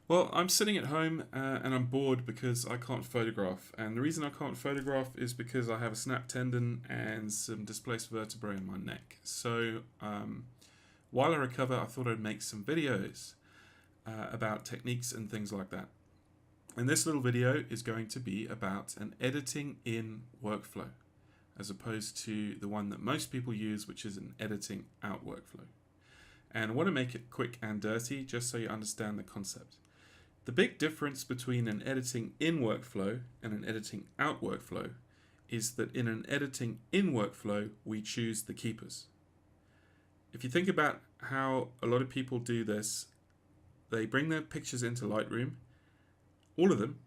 Well, I'm sitting at home and I'm bored because I can't photograph. And the reason I can't photograph is because I have a snapped tendon and some displaced vertebrae in my neck. So while I recover, I thought I'd make some videos about techniques and things like that. And this little video is going to be about an editing in workflow, as opposed to the one that most people use, which is an editing out workflow. And I want to make it quick and dirty just so you understand the concept. The big difference between an editing in workflow and an editing out workflow is that in an editing in workflow, we choose the keepers. If you think about how a lot of people do this, they bring their pictures into Lightroom, all of them,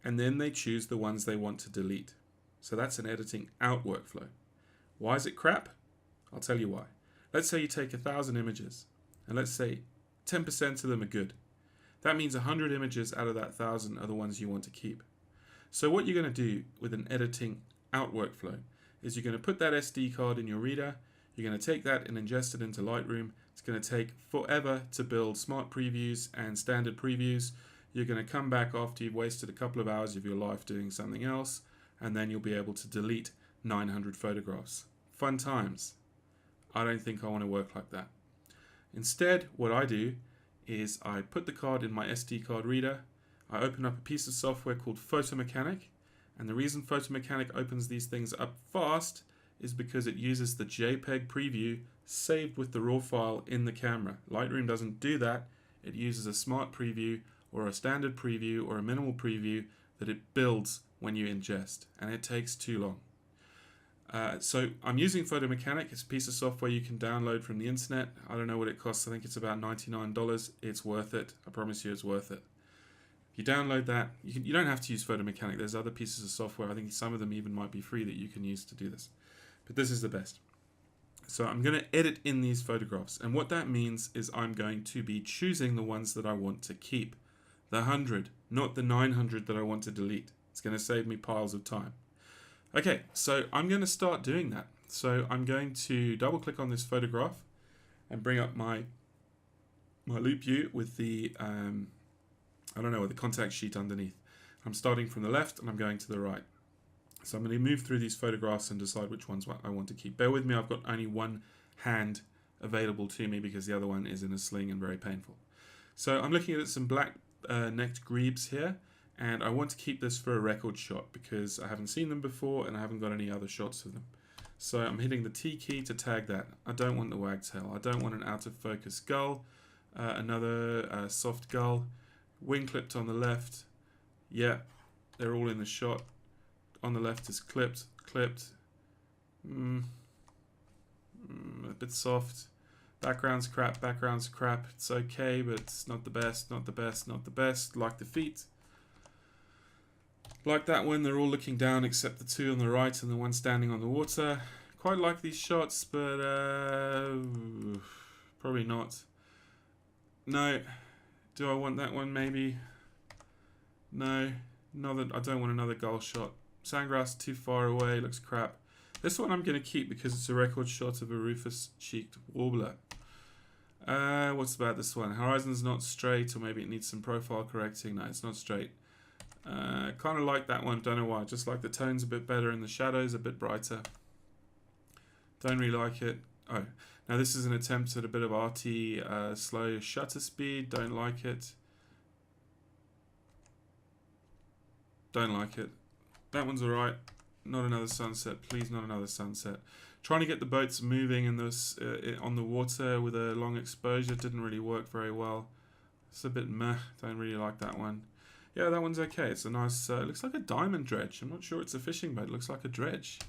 and then they choose the ones they want to delete. So that's an editing out workflow. Why is it crap? I'll tell you why. Let's say you take 1,000 images, and let's say 10% of them are good. That means 100 images out of that 1,000 are the ones you want to keep. So what you're going to do with an editing out workflow is you're going to put that SD card in your reader, you're going to take that and ingest it into Lightroom. It's going to take forever to build smart previews and standard previews. You're going to come back after you've wasted a couple of hours of your life doing something else, and then you'll be able to delete 900 photographs. Fun times. I don't think I want to work like that. Instead, what I do is I put the card in my SD card reader, I open up a piece of software called Photomechanic, and the reason Photomechanic opens these things up fast is because it uses the JPEG preview saved with the raw file in the camera. Lightroom doesn't do that. It uses a smart preview or a standard preview or a minimal preview that it builds when you ingest, and it takes too long. So I'm using Photomechanic. It's a piece of software you can download from the internet. I don't know what it costs. I think it's about $99. It's worth it. I promise you it's worth it. If you download that, you don't have to use Photomechanic. There's other pieces of software. I think some of them even might be free that you can use to do this. But this is the best. So I'm going to edit in these photographs. And what that means is I'm going to be choosing the ones that I want to keep. The 100, not the 900 that I want to delete. It's going to save me piles of time. Okay, so I'm going to start doing that. So I'm going to double click on this photograph and bring up my loop view with the, with the contact sheet underneath. I'm starting from the left and I'm going to the right. So I'm going to move through these photographs and decide which ones I want to keep. Bear with me, I've got only one hand available to me because the other one is in a sling and very painful. So I'm looking at some black necked grebes here. And I want to keep this for a record shot because I haven't seen them before and I haven't got any other shots of them. So I'm hitting the T key to tag that. I don't want the wagtail. I don't want an out of focus gull. Another soft gull. Wing clipped on the left. Yeah, they're all in the shot. On the left is clipped. A bit soft. Background's crap. It's okay, but it's not the best. Like the feet. Like that one, they're all looking down except the two on the right and the one standing on the water. Quite like these shots, but probably not. No. Do I want that one? Maybe. No. I don't want another gull shot. Sandgrass too far away, looks crap. This one I'm going to keep because it's a record shot of a rufous-cheeked warbler. What's about this one? Horizon's not straight, or maybe it needs some profile correcting. No, it's not straight. Kind of like that one, don't know why. Just like the tones a bit better and the shadows a bit brighter. Don't really like it. Oh, now this is an attempt at a bit of arty, slow shutter speed. Don't like it. Don't like it. That one's alright. Not another sunset, please. Not another sunset. Trying to get the boats moving in this on the water with a long exposure didn't really work very well. It's a bit meh. Don't really like that one. Yeah, that one's okay. It's a nice, it looks like a diamond dredge. I'm not sure it's a fishing boat. It looks like a dredge.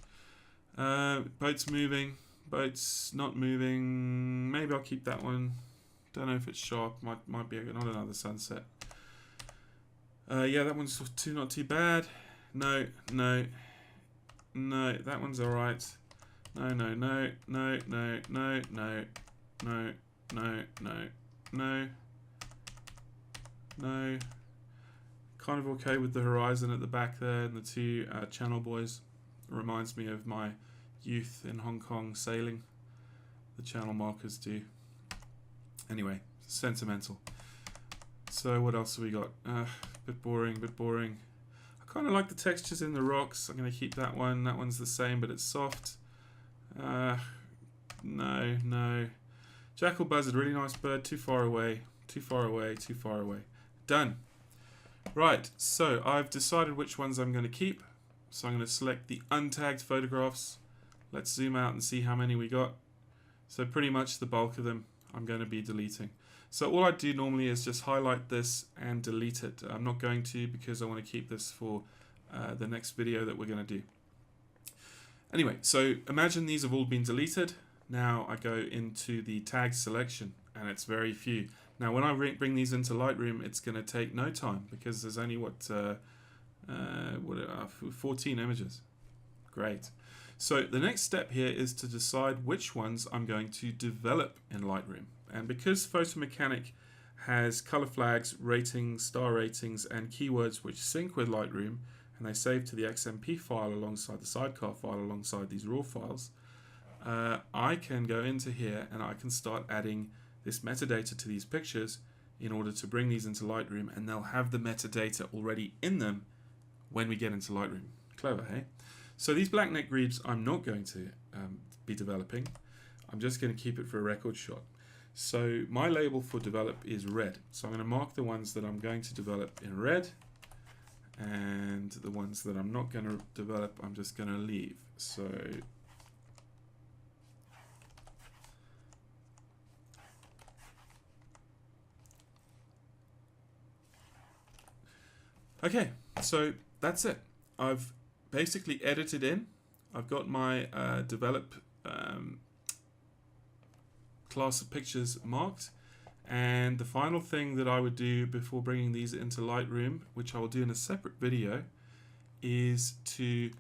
Boats moving. Boats not moving. Maybe I'll keep that one. Don't know if it's sharp. Might be not another sunset. Yeah, that one's not too bad. No. That one's alright. No. Kind of okay with the horizon at the back there and the two channel buoys. It reminds me of my youth in Hong Kong sailing. The channel markers do. Anyway, sentimental. So what else have we got? Bit boring, bit boring. I kind of like the textures in the rocks. I'm going to keep that one. That one's the same, but it's soft. No. Jackal buzzard, really nice bird. Too far away, too far away, too far away. Done. Right, so I've decided which ones I'm going to keep. So I'm going to select the untagged photographs. Let's zoom out and see how many we got. So pretty much the bulk of them I'm going to be deleting. So all I do normally is just highlight this and delete it. I'm not going to because I want to keep this for the next video that we're going to do. Anyway, so imagine these have all been deleted. Now I go into the tag selection and it's very few. Now when I bring these into Lightroom, it's going to take no time because there's only 14 images. Great. So the next step here is to decide which ones I'm going to develop in Lightroom. And because Photomechanic has color flags, ratings, star ratings, and keywords which sync with Lightroom, and they save to the XMP file alongside the sidecar file alongside these raw files, I can go into here and I can start adding this metadata to these pictures in order to bring these into Lightroom, and they'll have the metadata already in them when we get into Lightroom. Clever, hey? So these black neck grebes I'm not going to be developing. I'm just going to keep it for a record shot. So my label for develop is red. So I'm going to mark the ones that I'm going to develop in red, and the ones that I'm not going to develop I'm just going to leave. So okay, so that's it. I've basically edited in. I've got my develop class of pictures marked, and the final thing that I would do before bringing these into Lightroom, which I will do in a separate video, is to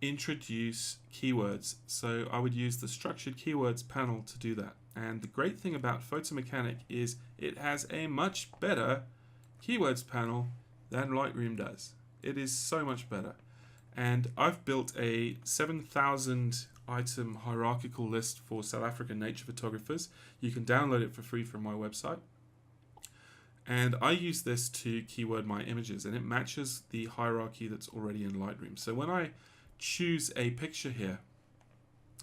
introduce keywords. So I would use the structured keywords panel to do that. And the great thing about Photomechanic is it has a much better keywords panel than Lightroom does. It is so much better. And I've built a 7,000 item hierarchical list for South African nature photographers. You can download it for free from my website. And I use this to keyword my images, and it matches the hierarchy that's already in Lightroom. So when I choose a picture here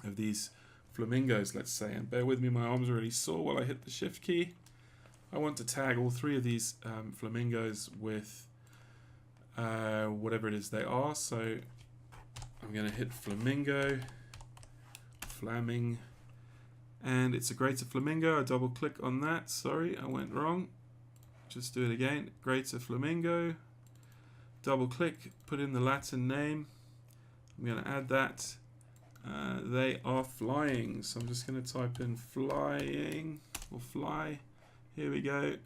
of these flamingos, let's say, and bear with me, my arms are already sore while I hit the shift key. I want to tag all three of these flamingos with whatever it is they are. So I'm going to hit flamingo, flaming, and it's a greater flamingo. I double click on that. Sorry, I went wrong. Just do it again. Greater flamingo. Double click, put in the Latin name. I'm going to add that. They are flying. So I'm just going to type in flying or fly. Here we go.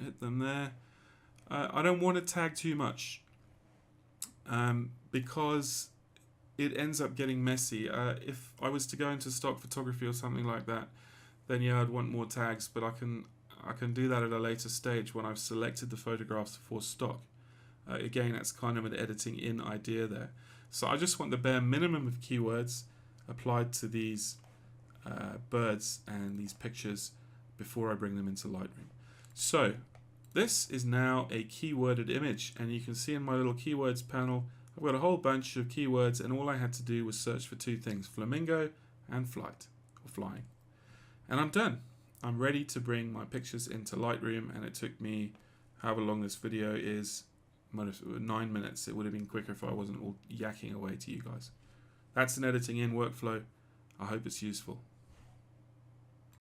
Hit them there. I don't want to tag too much because it ends up getting messy. If I was to go into stock photography or something like that, then yeah, I'd want more tags, but I can do that at a later stage when I've selected the photographs for stock. Again, that's kind of an editing in idea there. So I just want the bare minimum of keywords applied to these birds and these pictures before I bring them into Lightroom. So this is now a keyworded image, and you can see in my little keywords panel I've got a whole bunch of keywords, and all I had to do was search for two things: flamingo and flight, or flying. And I'm done. I'm ready to bring my pictures into Lightroom, and it took me however long this video is, 9 minutes. It would have been quicker if I wasn't all yakking away to you guys. That's an editing in workflow. I hope it's useful.